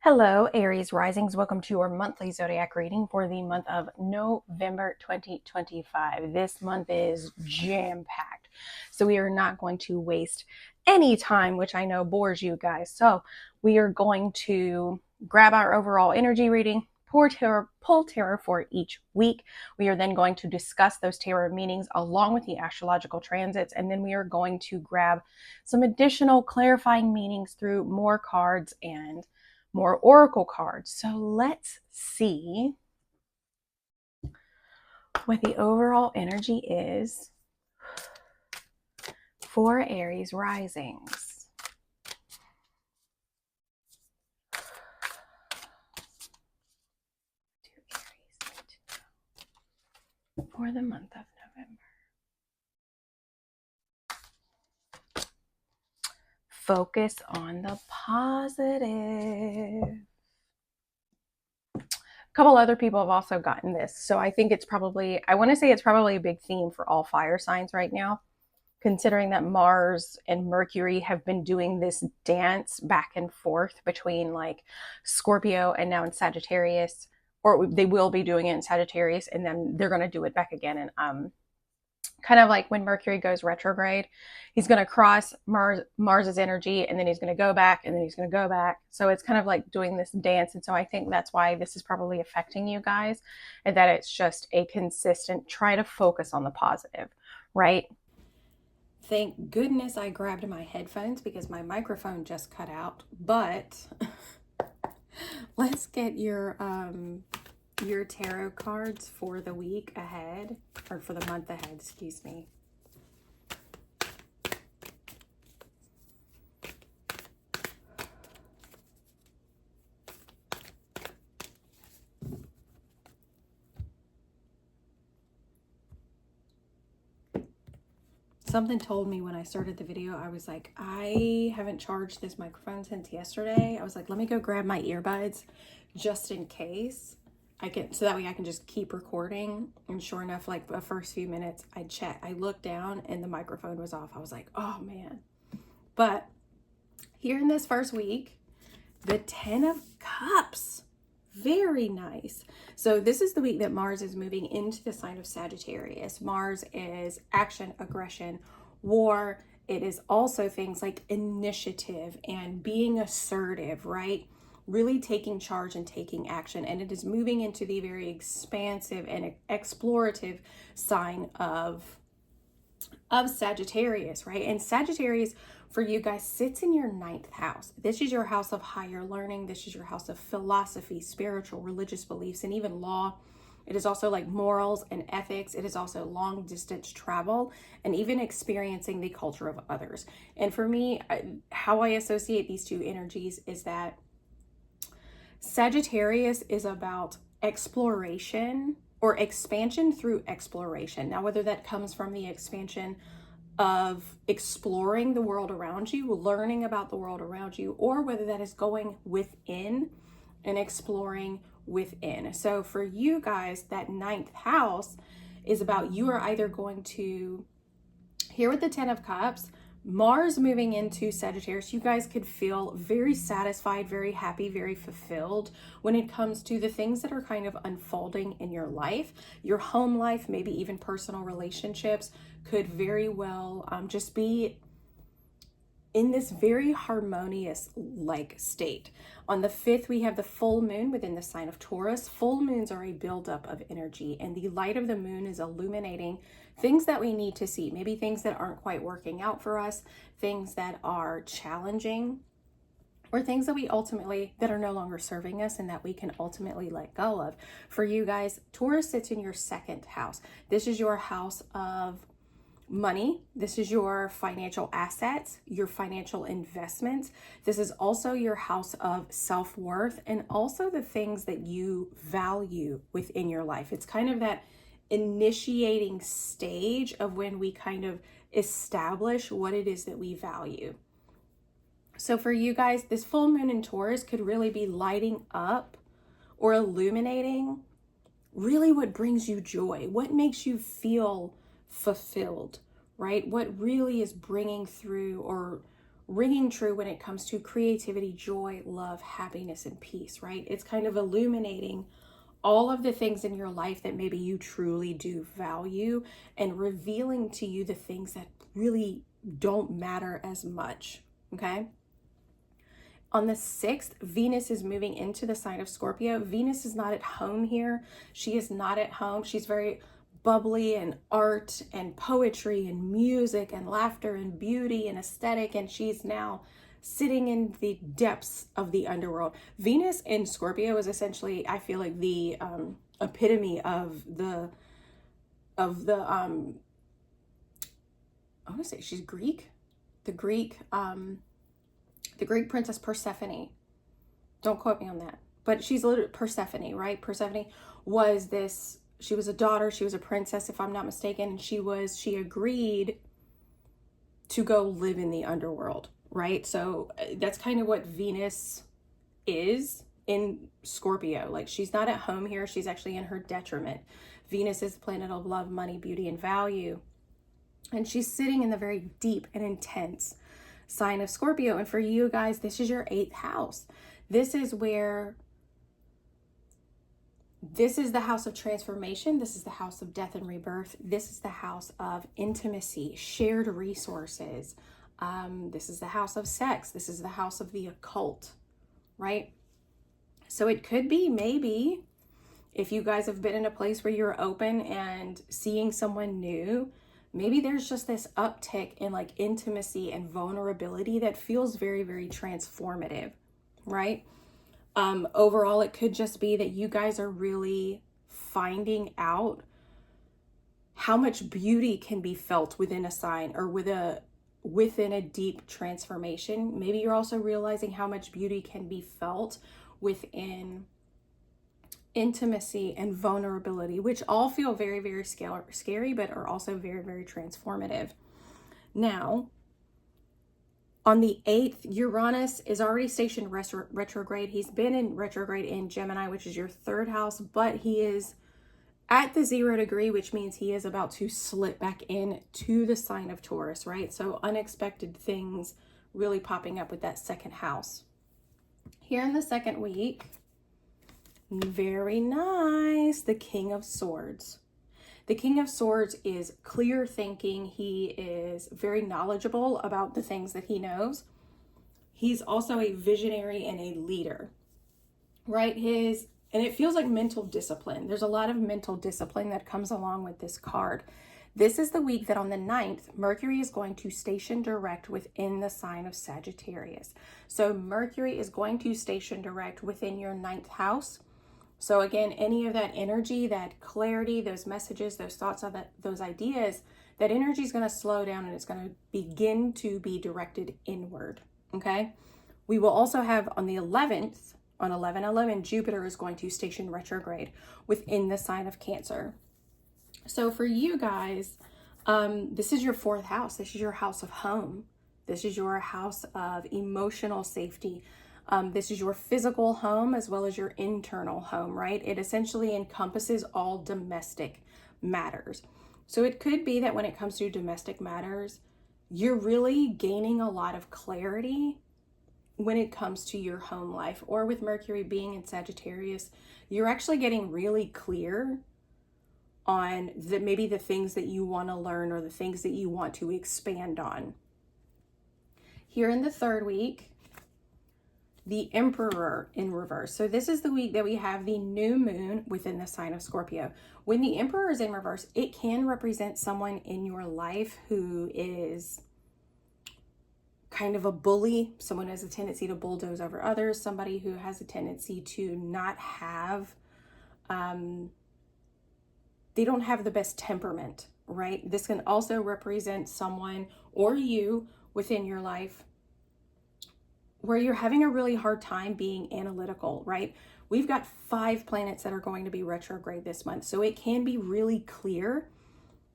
Hello, Aries risings. Welcome to your monthly zodiac reading for the month of November 2025. This month is jam-packed, so we are not going to waste any time, which I know bores you guys. So we are going to grab our overall energy reading, pull tarot for each week. We are then going to discuss those tarot meanings along with the astrological transits, and then we are going to grab some additional clarifying meanings through more cards and more oracle cards. So let's see what the overall energy is for Aries risings. What do Aries need to know for the month of November? Focus on the positive. A couple other people have also gotten this. So I think it's probably, I want to say it's probably a big theme for all fire signs right now, considering that Mars and Mercury have been doing this dance back and forth between like Scorpio and now in Sagittarius, or they will be doing it in Sagittarius, and then they're going to do it back again. And kind of like when Mercury goes retrograde, he's going to cross Mars's energy, and then he's going to go back, and then he's going to go back. So it's kind of like doing this dance. And so I think that's why this is probably affecting you guys, and that it's just a consistent try to focus on the positive, right? Thank goodness I grabbed my headphones because my microphone just cut out. But let's get your tarot cards for the week ahead, or for the month ahead, excuse me. Something told me when I started the video, I was like, I haven't charged this microphone since yesterday. I was like, let me go grab my earbuds just in case I can, so that way I can just keep recording. And sure enough, like the first few minutes I looked down and the microphone was off. I was like, oh man. But here in this first week, the 10 of Cups. Very nice. So this is the week that Mars is moving into the sign of Sagittarius. Mars is action, aggression, war. It is also things like initiative and being assertive, right? Really taking charge and taking action. And it is moving into the very expansive and explorative sign of Sagittarius, right? And Sagittarius for you guys sits in your 9th house. This is your house of higher learning. This is your house of philosophy, spiritual, religious beliefs, and even law. It is also like morals and ethics. It is also long distance travel and even experiencing the culture of others. And for me, how I associate these two energies is that Sagittarius is about exploration or expansion through exploration. Now, whether that comes from the expansion of exploring the world around you, learning about the world around you, or whether that is going within and exploring within. So for you guys, that 9th house is about, you are either going to, here with the 10 of Cups, Mars moving into Sagittarius, you guys could feel very satisfied, very happy, very fulfilled when it comes to the things that are kind of unfolding in your life. Your home life, maybe even personal relationships could very well just be in this very harmonious like state. On the 5th, we have the full moon within the sign of Taurus. Full moons are a buildup of energy, and the light of the moon is illuminating things that we need to see, maybe things that aren't quite working out for us, things that are challenging, or things that we ultimately, that are no longer serving us and that we can ultimately let go of. For you guys, Taurus sits in your 2nd house. This is your house of money. This is your financial assets, your financial investments. This is also your house of self-worth and also the things that you value within your life. It's kind of that initiating stage of when we kind of establish what it is that we value. So for you guys, this full moon in Taurus could really be lighting up or illuminating really what brings you joy, what makes you feel fulfilled, right? What really is bringing through or ringing true when it comes to creativity, joy, love, happiness, and peace, right? It's kind of illuminating all of the things in your life that maybe you truly do value and revealing to you the things that really don't matter as much, okay? On the 6th, Venus is moving into the sign of Scorpio. Venus is not at home here. She is not at home. She's very bubbly and art and poetry and music and laughter and beauty and aesthetic, and she's now sitting in the depths of the underworld. Venus in Scorpio is essentially, I feel like, the epitome of the I want to say she's Greek. The Greek princess Persephone. Don't quote me on that. But she's literally Persephone, right? Persephone was this, she was a daughter, she was a princess, if I'm not mistaken, and she agreed to go live in the underworld, right? So that's kind of what Venus is in Scorpio. Like, she's not at home here, she's actually in her detriment. Venus is the planet of love, money, beauty, and value. And she's sitting in the very deep and intense sign of Scorpio. And for you guys, this is your 8th house. This is the house of transformation. This is the house of death and rebirth. This is the house of intimacy, shared resources. This is the house of sex. This is the house of the occult, right? So it could be, maybe, if you guys have been in a place where you're open and seeing someone new, maybe there's just this uptick in like intimacy and vulnerability that feels very, very transformative, right? Overall, it could just be that you guys are really finding out how much beauty can be felt within a sign or within a deep transformation. Maybe you're also realizing how much beauty can be felt within intimacy and vulnerability, which all feel very, very scary, but are also very, very transformative. Now, on the 8th, Uranus is already stationed retrograde. He's been in retrograde in Gemini, which is your 3rd house, but he is at the 0 degree, which means he is about to slip back in to the sign of Taurus, right? So unexpected things really popping up with that 2nd house. Here in the 2nd week, very nice, the King of Swords. The King of Swords is clear thinking. He is very knowledgeable about the things that he knows. He's also a visionary and a leader, right? And it feels like mental discipline. There's a lot of mental discipline that comes along with this card. This is the week that on the 9th, Mercury is going to station direct within the sign of Sagittarius. So Mercury is going to station direct within your 9th house. So again, any of that energy, that clarity, those messages, those thoughts, those ideas, that energy is going to slow down and it's going to begin to be directed inward, okay? We will also have on the 11th, on 11/11, Jupiter is going to station retrograde within the sign of Cancer. So for you guys, this is your 4th house. This is your house of home. This is your house of emotional safety. This is your physical home as well as your internal home, right? It essentially encompasses all domestic matters. So it could be that when it comes to domestic matters, you're really gaining a lot of clarity when it comes to your home life. Or with Mercury being in Sagittarius, you're actually getting really clear on maybe the things that you want to learn or the things that you want to expand on. Here in the 3rd week, the Emperor in reverse. So this is the week that we have the new moon within the sign of Scorpio. When the Emperor is in reverse, it can represent someone in your life who is kind of a bully, someone who has a tendency to bulldoze over others, somebody who has a tendency to not have, they don't have the best temperament, right? This can also represent someone or you within your life where you're having a really hard time being analytical, right? We've got 5 planets that are going to be retrograde this month. So it can be really clear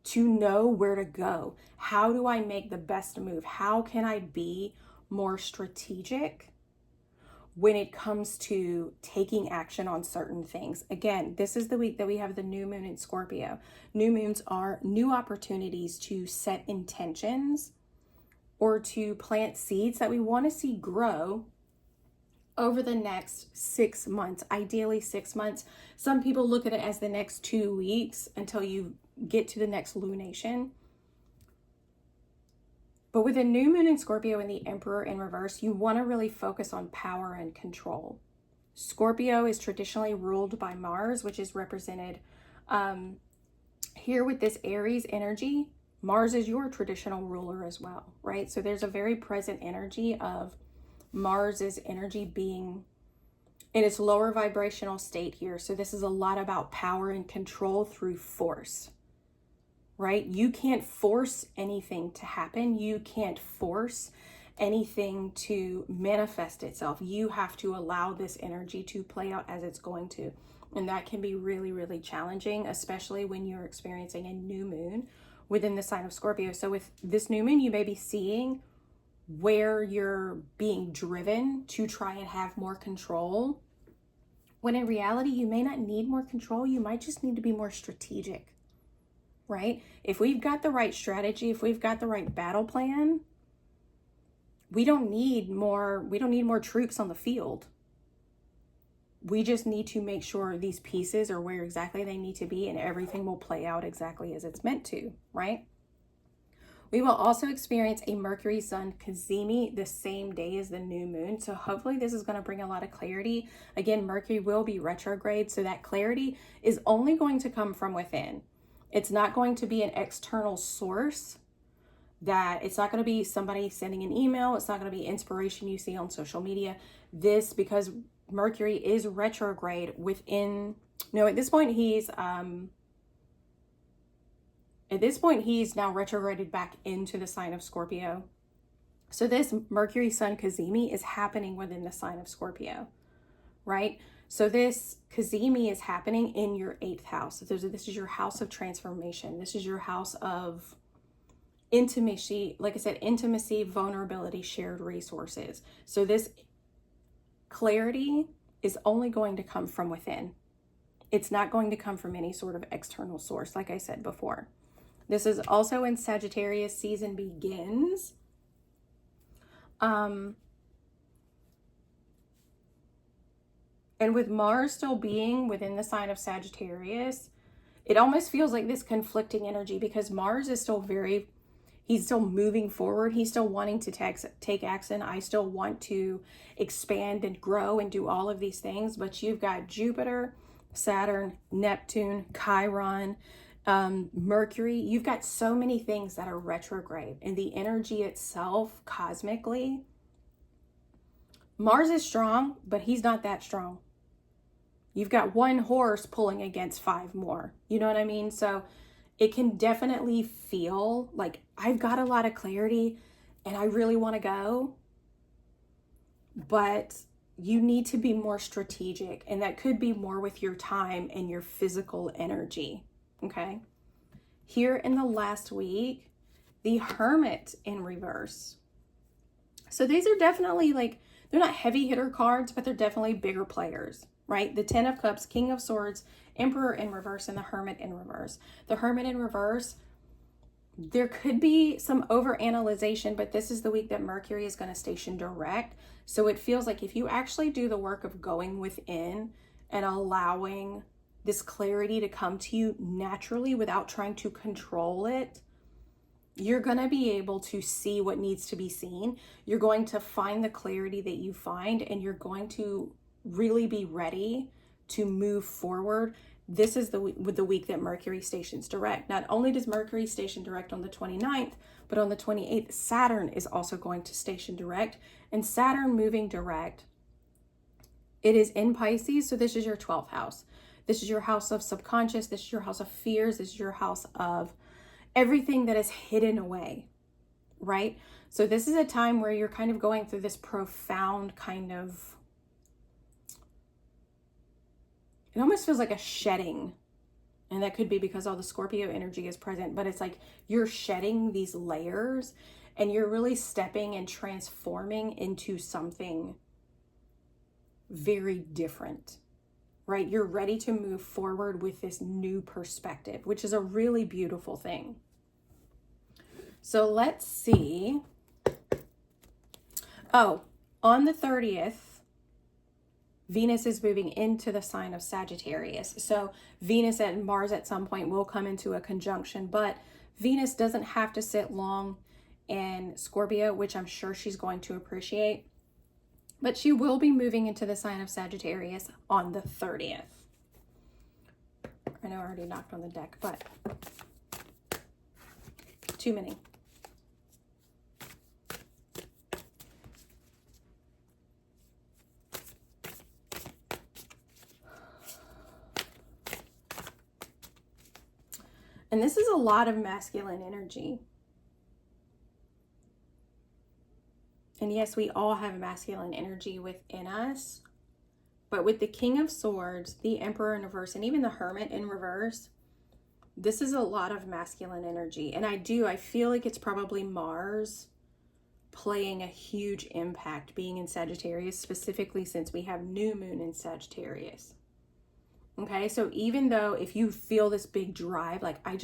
to know where to go. How do I make the best move? How can I be more strategic when it comes to taking action on certain things? Again, this is the week that we have the new moon in Scorpio. New moons are new opportunities to set intentions or to plant seeds that we want to see grow over the next 6 months, ideally 6 months. Some people look at it as the next 2 weeks until you get to the next lunation. But with the new moon in Scorpio and the Emperor in reverse, you want to really focus on power and control. Scorpio is traditionally ruled by Mars, which is represented here with this Aries energy. Mars is your traditional ruler as well, right? So there's a very present energy of Mars's energy being in its lower vibrational state here. So this is a lot about power and control through force, right? You can't force anything to happen. You can't force anything to manifest itself. You have to allow this energy to play out as it's going to. And that can be really, really challenging, especially when you're experiencing a new moon within the sign of Scorpio. So with this new moon, you may be seeing where you're being driven to try and have more control, when in reality, you may not need more control. You might just need to be more strategic, right? If we've got the right strategy, if we've got the right battle plan, we don't need more troops on the field. We just need to make sure these pieces are where exactly they need to be, and everything will play out exactly as it's meant to, right? We will also experience a Mercury Sun cazimi the same day as the new moon. So hopefully this is going to bring a lot of clarity. Again, Mercury will be retrograde, so that clarity is only going to come from within. It's not going to be an external source. That it's not going to be somebody sending an email. It's not going to be inspiration you see on social media. Because Mercury is retrograde within, no, at this point he's now retrograded back into the sign of Scorpio. So this Mercury Sun cazimi is happening within the sign of Scorpio, right? So this cazimi is happening in your 8th house. So this is your house of transformation. This is your house of intimacy, like I said, intimacy, vulnerability, shared resources. So this clarity is only going to come from within. It's not going to come from any sort of external source, like I said before. This is also when Sagittarius season begins. And with Mars still being within the sign of Sagittarius, it almost feels like this conflicting energy, because Mars is still he's still moving forward. He's still wanting to take action. I still want to expand and grow and do all of these things. But you've got Jupiter, Saturn, Neptune, Chiron, Mercury. You've got so many things that are retrograde. And the energy itself, cosmically, Mars is strong, but he's not that strong. You've got one horse pulling against 5 more. You know what I mean? So it can definitely feel like I've got a lot of clarity and I really want to go, but you need to be more strategic, and that could be more with your time and your physical energy, okay? Here in the last week, the Hermit in reverse. So these are definitely they're not heavy hitter cards, but they're definitely bigger players, right? The 10 of Cups, King of Swords, Emperor in reverse, and the Hermit in reverse. The Hermit in reverse, there could be some overanalyzation, but this is the week that Mercury is going to station direct. So it feels like if you actually do the work of going within and allowing this clarity to come to you naturally without trying to control it, you're going to be able to see what needs to be seen. You're going to find the clarity that you find, and you're going to really be ready to move forward. This is the week that Mercury stations direct. Not only does Mercury station direct on the 29th, but on the 28th, Saturn is also going to station direct. And Saturn moving direct, it is in Pisces, so this is your 12th house. This is your house of subconscious. This is your house of fears. This is your house of everything that is hidden away, right? So this is a time where you're kind of going through this profound kind of, it almost feels like a shedding. And that could be because all the Scorpio energy is present, but it's like you're shedding these layers and you're really stepping and transforming into something very different, right? You're ready to move forward with this new perspective, which is a really beautiful thing. So let's see Oh, on the 30th, Venus is moving into the sign of Sagittarius. So Venus and Mars at some point will come into a conjunction, but Venus doesn't have to sit long in Scorpio, which I'm sure she's going to appreciate. But she will be moving into the sign of Sagittarius on the 30th. I know I already knocked on the deck, but too many. And this is a lot of masculine energy. And yes, we all have masculine energy within us. But with the King of Swords, the Emperor in reverse, and even the Hermit in reverse, this is a lot of masculine energy. And I feel like it's probably Mars playing a huge impact being in Sagittarius, specifically since we have new moon in Sagittarius. Okay, so even though if you feel this big drive, like I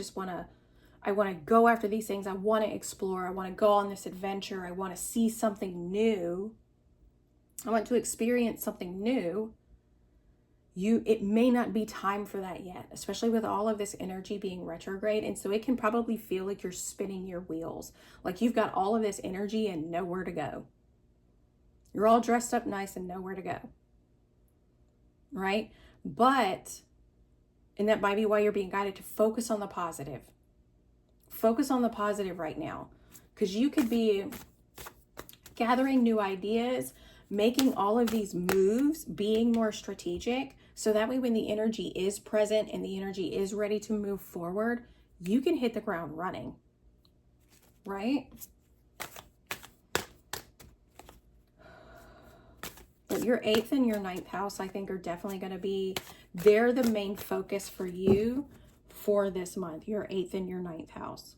want to go after these things, I want to explore, I want to go on this adventure, I want to see something new, I want to experience something new, it may not be time for that yet, especially with all of this energy being retrograde. And so it can probably feel like you're spinning your wheels, like you've got all of this energy and nowhere to go. You're all dressed up nice and nowhere to go, right? But, and that might be why you're being guided to focus on the positive. Focus on the positive right now, because you could be gathering new ideas, making all of these moves, being more strategic, so that way when the energy is present and the energy is ready to move forward, you can hit the ground running, right? But your 8th and your 9th house, I think, are definitely going to be, they're the main focus for you for this month, your 8th and your 9th house.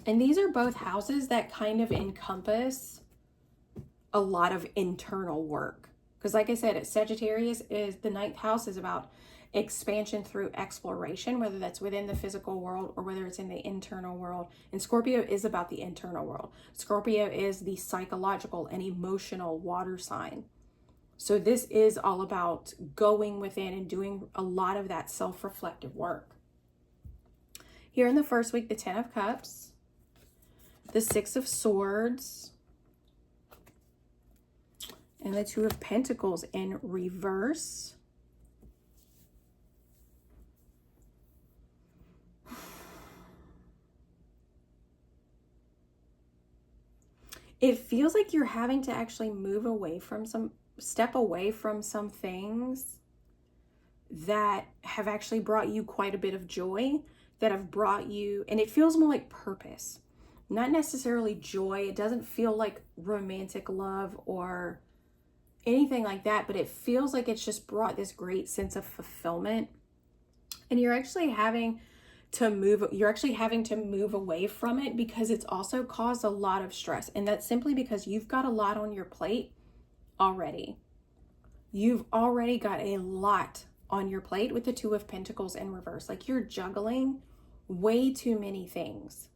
And these are both houses that kind of encompass a lot of internal work. Because like I said, Sagittarius is, the 9th house is about expansion through exploration, whether that's within the physical world or whether it's in the internal world. And Scorpio is about the internal world. Scorpio is the psychological and emotional water sign. So this is all about going within and doing a lot of that self-reflective work. Here in the first week, the 10 of Cups, the 6 of Swords, and the 2 of Pentacles in reverse. It feels like you're having to actually move away from step away from some things that have actually brought you quite a bit of joy, that have brought you, and it feels more like purpose, not necessarily joy. It doesn't feel like romantic love or anything like that, but it feels like it's just brought this great sense of fulfillment. And you're actually having to move away from it because it's also caused a lot of stress. And that's simply because you've got a lot on your plate already. You've already got a lot on your plate with the 2 of Pentacles in reverse. Like you're juggling way too many things.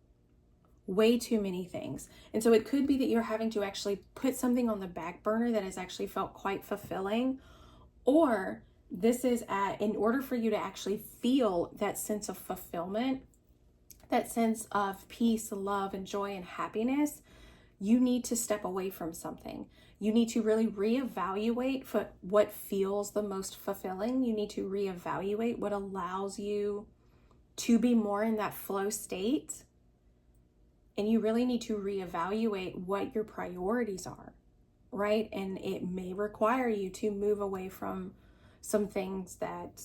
Way too many things. And so it could be that you're having to actually put something on the back burner that has actually felt quite fulfilling, or this is in order for you to actually feel that sense of fulfillment, that sense of peace, love, and joy and happiness, you need to step away from something. You need to really reevaluate for what feels the most fulfilling. You need to reevaluate what allows you to be more in that flow state. And you really need to reevaluate what your priorities are, right? And it may require you to move away from some things that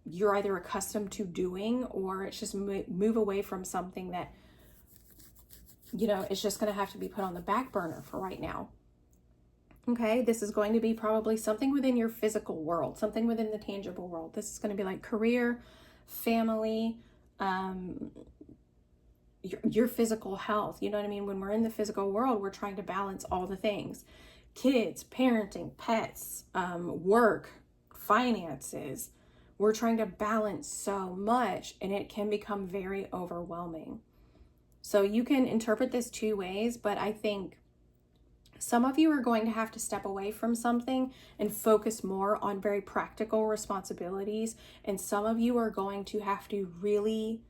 you're either accustomed to doing, or it's just move away from something that, you know, it's just going to have to be put on the back burner for right now. Okay, this is going to be probably something within your physical world, something within the tangible world. This is going to be like career, family, your physical health. You know what I mean? When we're in the physical world, we're trying to balance all the things: kids, parenting, pets, work, finances. We're trying to balance so much, and it can become very overwhelming. So you can interpret this two ways, but I think some of you are going to have to step away from something and focus more on very practical responsibilities. And some of you are going to have to really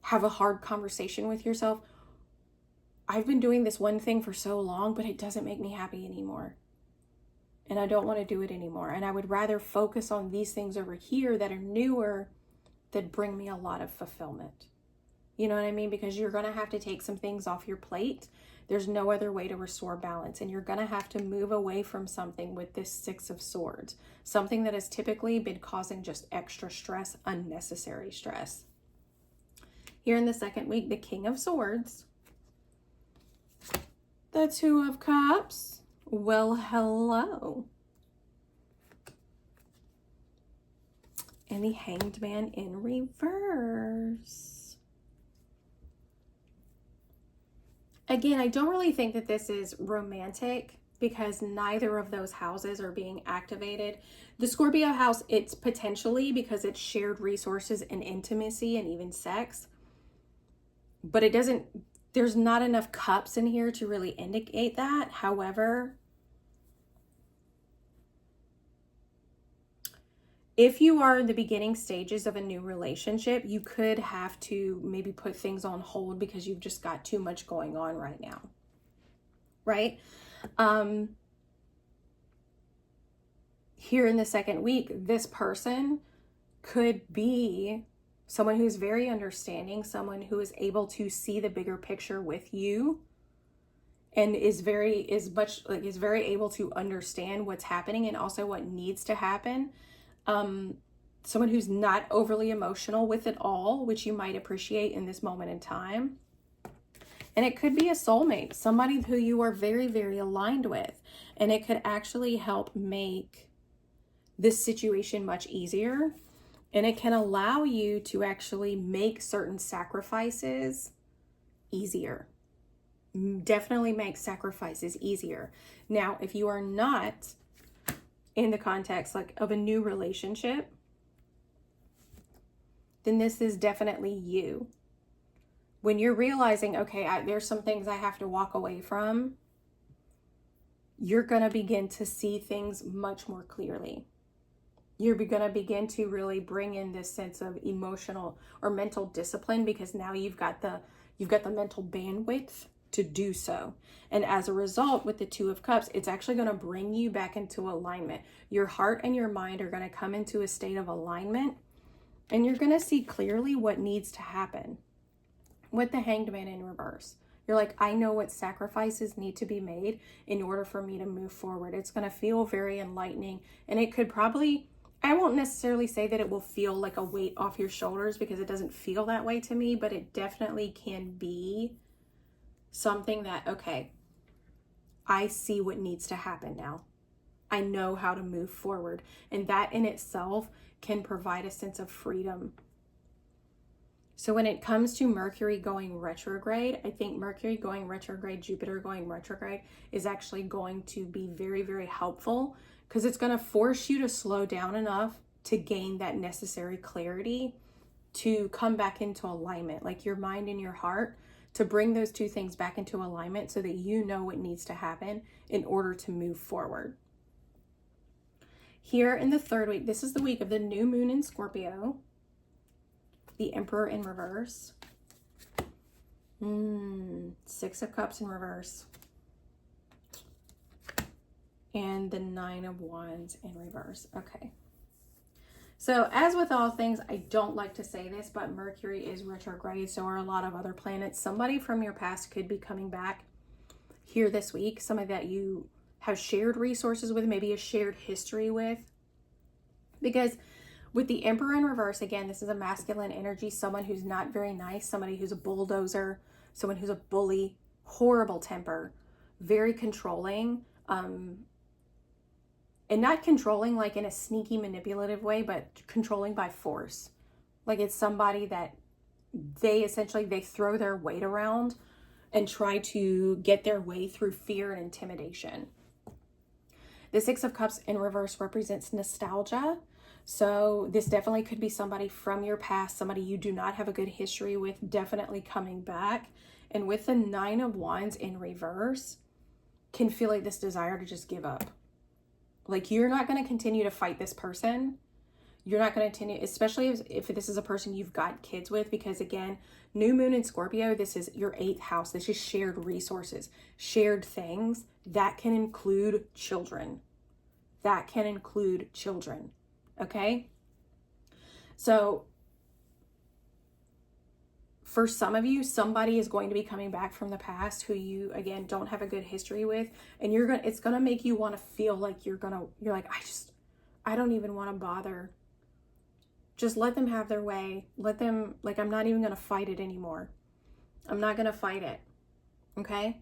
have a hard conversation with yourself. I've been doing this one thing for so long, but it doesn't make me happy anymore. And I don't want to do it anymore. And I would rather focus on these things over here that are newer, that bring me a lot of fulfillment. You know what I mean? Because you're going to have to take some things off your plate. There's no other way to restore balance. And you're going to have to move away from something with this Six of Swords. Something that has typically been causing just extra stress, unnecessary stress. Here in the second week, the King of Swords. The Two of Cups. Well, hello. And the Hanged Man in reverse. Again, I don't really think that this is romantic because neither of those houses are being activated. The Scorpio house, it's potentially because it's shared resources and intimacy and even sex. But it doesn't, there's not enough cups in here to really indicate that. However, if you are in the beginning stages of a new relationship, you could have to maybe put things on hold because you've just got too much going on right now, right? Here in the second week, this person could be someone who's very understanding, someone who is able to see the bigger picture with you and is very able to understand what's happening and also what needs to happen. Someone who's not overly emotional with it all, which you might appreciate in this moment in time. And it could be a soulmate, somebody who you are very, very aligned with. And it could actually help make this situation much easier. And it can allow you to actually make certain sacrifices easier. Definitely make sacrifices easier. Now, if you are not in the context of a new relationship, then this is definitely you. When you're realizing, okay, there's some things I have to walk away from, you're going to begin to see things much more clearly. You're going to begin to really bring in this sense of emotional or mental discipline because now you've got the mental bandwidth to do so. And as a result, with the Two of Cups, it's actually going to bring you back into alignment. Your heart and your mind are going to come into a state of alignment, and you're going to see clearly what needs to happen. With the Hanged Man in reverse, you're like, I know what sacrifices need to be made in order for me to move forward. It's going to feel very enlightening, and it could probably, I won't necessarily say that it will feel like a weight off your shoulders because it doesn't feel that way to me, but it definitely can be something that, okay, I see what needs to happen now. I know how to move forward. And that in itself can provide a sense of freedom. So when it comes to Mercury going retrograde, I think Mercury going retrograde, Jupiter going retrograde is actually going to be very, very helpful because it's going to force you to slow down enough to gain that necessary clarity to come back into alignment, like your mind and your heart, to bring those two things back into alignment so that you know what needs to happen in order to move forward. Here in the third week, this is the week of the new moon in Scorpio, the Emperor in reverse, Six of Cups in reverse, and the Nine of Wands in reverse. Okay. So as with all things, I don't like to say this, but Mercury is retrograde. So are a lot of other planets. Somebody from your past could be coming back here this week. Somebody that you have shared resources with, maybe a shared history with. Because with the Emperor in reverse, again, this is a masculine energy. Someone who's not very nice. Somebody who's a bulldozer. Someone who's a bully. Horrible temper. Very controlling. And not controlling like in a sneaky, manipulative way, but controlling by force. Like it's somebody that they throw their weight around and try to get their way through fear and intimidation. The Six of Cups in reverse represents nostalgia. So this definitely could be somebody from your past, somebody you do not have a good history with, definitely coming back. And with the 9 of Wands in reverse, can feel like this desire to just give up. Like you're not going to continue to fight this person. You're not going to continue, especially if this is a person you've got kids with, because again, new moon in Scorpio, this is your 8th house. This is shared resources, shared things that can include children. That can include children. Okay. So for some of you, somebody is going to be coming back from the past who you, again, don't have a good history with. And it's going to make you want to feel like you're like, I don't even want to bother. Just let them have their way. Let them, like, I'm not even going to fight it anymore. I'm not going to fight it. Okay.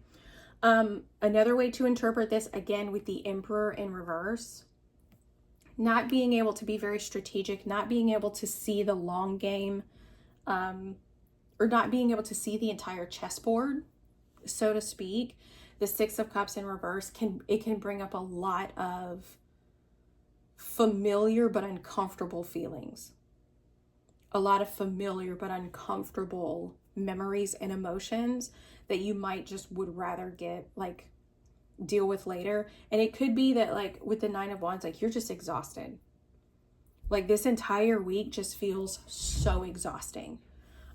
Another way to interpret this, again, with the Emperor in reverse, not being able to be very strategic, not being able to see the long game, or not being able to see the entire chessboard, so to speak. The 6 of Cups in reverse can bring up a lot of familiar but uncomfortable feelings. A lot of familiar but uncomfortable memories and emotions that you might just would rather deal with later. And it could be that, like, with the 9 of Wands, like, you're just exhausted. Like, this entire week just feels so exhausting.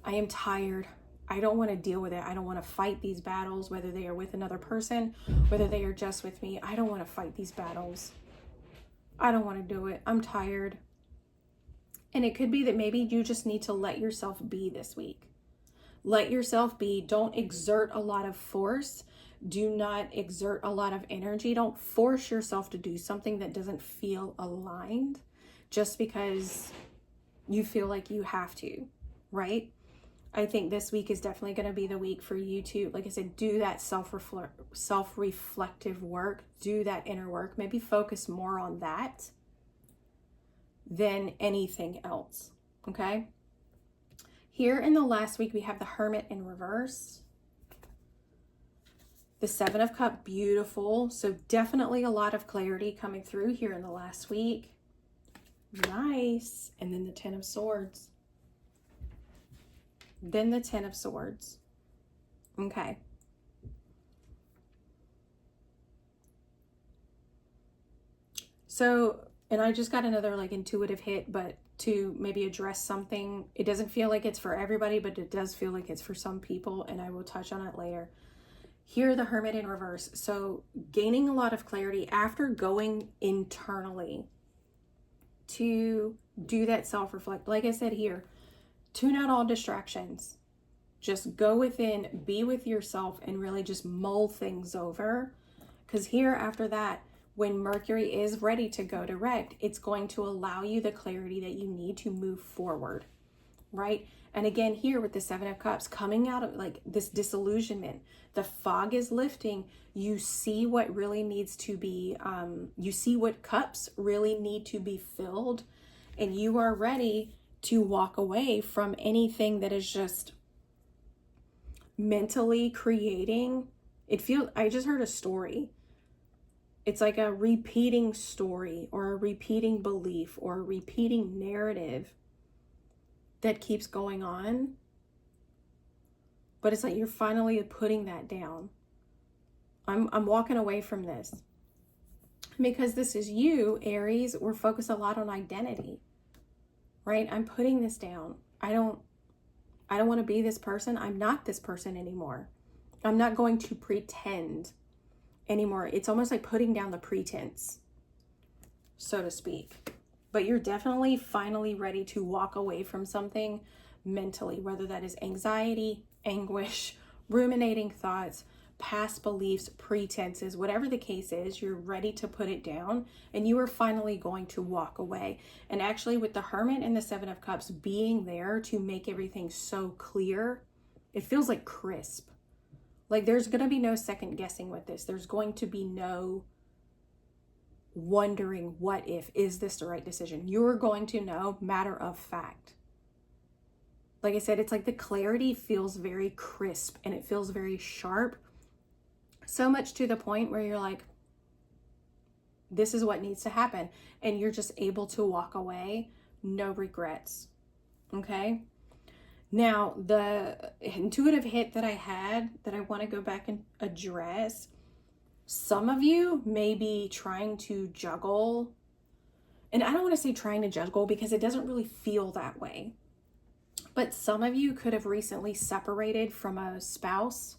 I am tired. I don't want to deal with it. I don't want to fight these battles, whether they are with another person, whether they are just with me. I don't want to fight these battles. I don't want to do it. I'm tired. And it could be that maybe you just need to let yourself be this week. Let yourself be. Don't exert a lot of force. Do not exert a lot of energy. Don't force yourself to do something that doesn't feel aligned just because you feel like you have to, right? I think this week is definitely going to be the week for you to, like I said, do that self-reflective work, do that inner work, maybe focus more on that than anything else, okay? Here in the last week, we have the Hermit in reverse. The 7 of Cups, beautiful. So definitely a lot of clarity coming through here in the last week. Nice. And then the 10 of Swords. Then the 10 of Swords. Okay. So, and I just got another like intuitive hit, but to maybe address something. It doesn't feel like it's for everybody, but it does feel like it's for some people, and I will touch on it later. Here, the Hermit in reverse. So gaining a lot of clarity after going internally to do that self-reflect. Like I said here, tune out all distractions. Just go within, be with yourself, and really just mull things over. Because here, after that, when Mercury is ready to go direct, it's going to allow you the clarity that you need to move forward, right? And again, here with the 7 of Cups, coming out of like this disillusionment, the fog is lifting. You see what really needs to be, you see what cups really need to be filled, and you are ready to walk away from anything that is just mentally creating. I just heard a story. It's like a repeating story or a repeating belief or a repeating narrative that keeps going on. But it's like you're finally putting that down. I'm walking away from this. Because this is you, Aries. We're focused a lot on identity. Right? I'm putting this down. I don't want to be this person. I'm not this person anymore. I'm not going to pretend anymore. It's almost like putting down the pretense, so to speak. But you're definitely finally ready to walk away from something mentally, whether that is anxiety, anguish, ruminating thoughts, past beliefs, pretenses, whatever the case is, you're ready to put it down and you are finally going to walk away. And actually with the Hermit and the 7 of Cups being there to make everything so clear, it feels like crisp. Like there's going to be no second guessing with this. There's going to be no wondering what if, is this the right decision? You're going to know, matter of fact. Like I said, it's like the clarity feels very crisp and it feels very sharp. So much to the point where you're like, This is what needs to happen. And you're just able to walk away, no regrets. Okay? Now, the intuitive hit that I had that I want to go back and address, some of you may be trying to juggle, and I don't want to say trying to juggle because it doesn't really feel that way, but some of you could have recently separated from a spouse.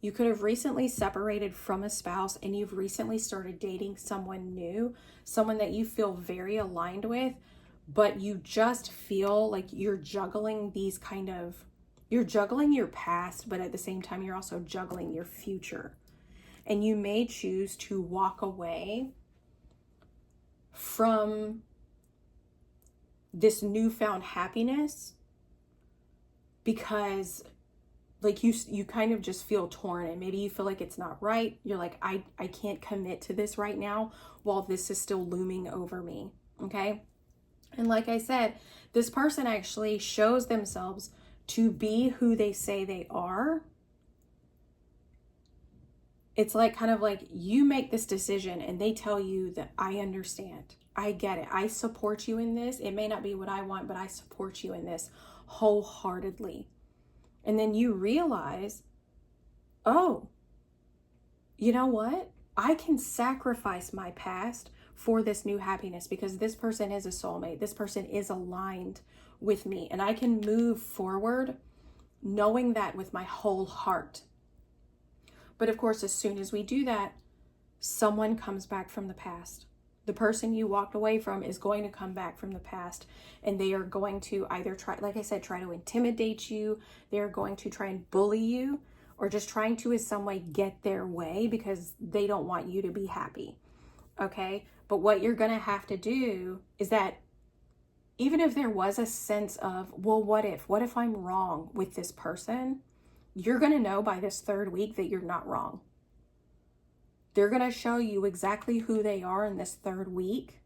You could have recently separated from a spouse and you've recently started dating someone new, someone that you feel very aligned with, but you just feel like you're juggling you're juggling your past, but at the same time, you're also juggling your future. And you may choose to walk away from this newfound happiness because like you kind of just feel torn, and maybe you feel like it's not right. You're like, I can't commit to this right now while this is still looming over me. Okay. And like I said, this person actually shows themselves to be who they say they are. It's like kind of like you make this decision and they tell you that I understand. I get it. I support you in this. It may not be what I want, but I support you in this wholeheartedly. And then you realize, oh, you know what? I can sacrifice my past for this new happiness because this person is a soulmate. This person is aligned with me, and I can move forward knowing that with my whole heart. But of course, as soon as we do that, someone comes back from the past. The person you walked away from is going to come back from the past, and they are going to either try, like I said, try to intimidate you. They're going to try and bully you, or just trying to in some way get their way because they don't want you to be happy. Okay? But what you're going to have to do is that even if there was a sense of, well, what if I'm wrong with this person? You're going to know by this third week that you're not wrong. They're going to show you exactly who they are in this third week.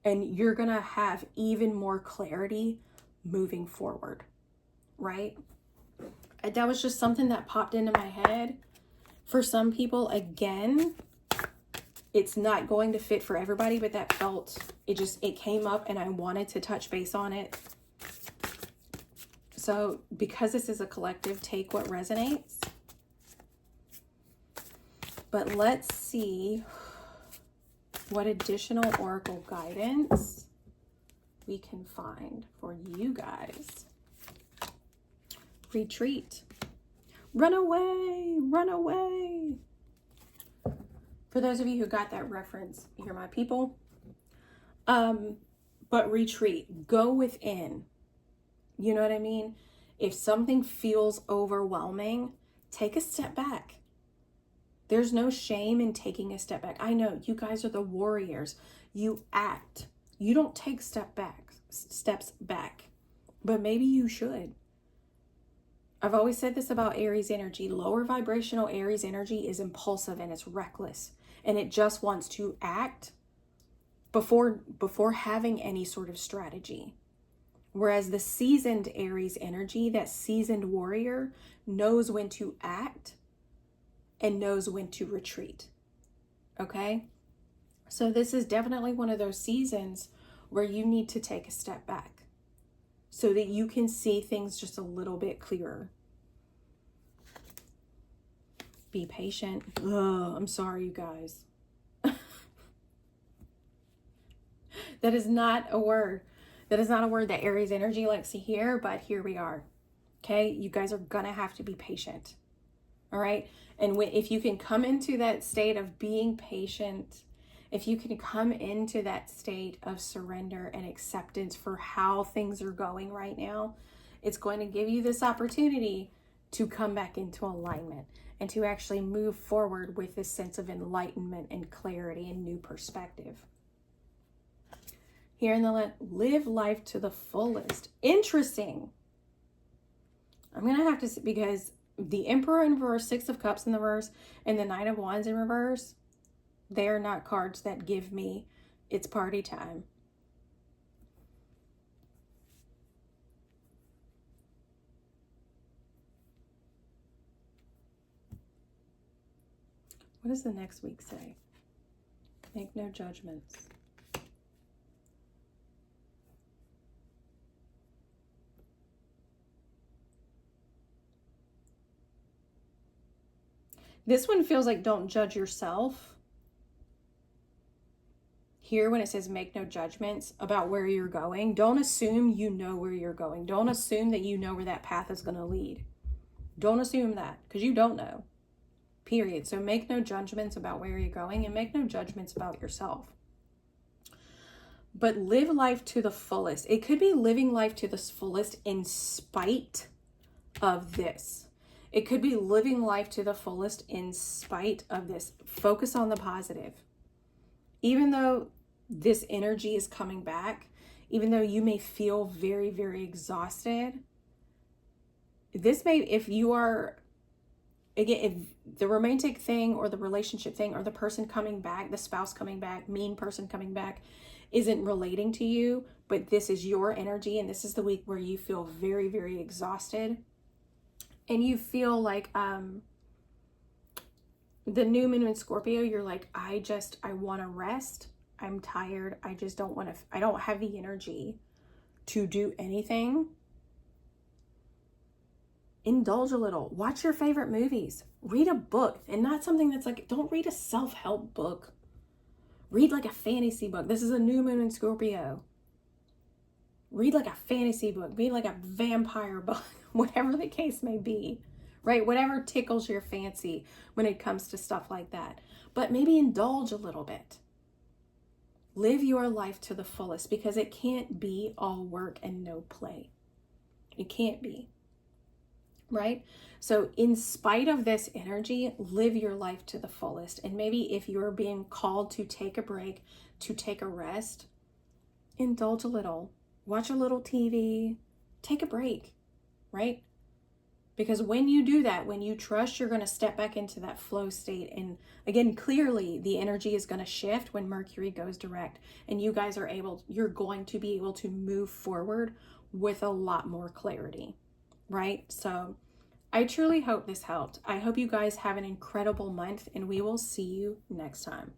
And you're going to have even more clarity moving forward, right? That was just something that popped into my head. For some people, again, it's not going to fit for everybody, but it came up and I wanted to touch base on it. So because this is a collective, take what resonates. But let's see what additional oracle guidance we can find for you guys. Retreat. Run away. Run away. For those of you who got that reference, you're my people. But retreat. Go within. You know what I mean? If something feels overwhelming, take a step back. There's no shame in taking a step back. I know you guys are the warriors. You act. You don't take steps back. But maybe you should. I've always said this about Aries energy. Lower vibrational Aries energy is impulsive and it's reckless. And it just wants to act before having any sort of strategy. Whereas the seasoned Aries energy, that seasoned warrior, knows when to act and knows when to retreat. Okay? So this is definitely one of those seasons where you need to take a step back so that you can see things just a little bit clearer. Be patient. Oh, I'm sorry, you guys. That is not a word. That is not a word that Aries energy likes to hear, but here we are. Okay? You guys are going to have to be patient. All right? And if you can come into that state of being patient, if you can come into that state of surrender and acceptance for how things are going right now, it's going to give you this opportunity to come back into alignment and to actually move forward with this sense of enlightenment and clarity and new perspective. Here in the live life to the fullest. Interesting. I'm going to have to, because the Emperor in reverse, Six of Cups in the reverse, and the Knight of Wands in reverse, they are not cards that give me it's party time. What does the next week say? Make no judgments. This one feels like don't judge yourself. Here when it says make no judgments about where you're going, don't assume you know where you're going. Don't assume that you know where that path is going to lead. Don't assume that, because you don't know. Period. So make no judgments about where you're going, and make no judgments about yourself. But live life to the fullest. It could be living life to the fullest in spite of this. It could be living life to the fullest in spite of this. Focus on the positive. Even though this energy is coming back, even though you may feel very, very exhausted, this may, if you are, again, if the romantic thing or the relationship thing or the person coming back, the spouse coming back, mean person coming back, isn't relating to you, but this is your energy and this is the week where you feel very, very exhausted and you feel like the new moon in Scorpio, you're like, I want to rest. I'm tired. I just don't want to, I don't have the energy to do anything. Indulge a little. Watch your favorite movies. Read a book, and not something that's like, don't read a self-help book. Read like a fantasy book. This is a new moon in Scorpio. Read like a fantasy book. Read like a vampire book, whatever the case may be, right? Whatever tickles your fancy when it comes to stuff like that. But maybe indulge a little bit. Live your life to the fullest, because it can't be all work and no play. It can't be, right? So in spite of this energy, live your life to the fullest. And maybe if you're being called to take a break, to take a rest, indulge a little. Watch a little TV, take a break, right? Because when you do that, when you trust, you're going to step back into that flow state. And again, clearly the energy is going to shift when Mercury goes direct, and you guys are you're going to be able to move forward with a lot more clarity, right? So I truly hope this helped. I hope you guys have an incredible month, and we will see you next time.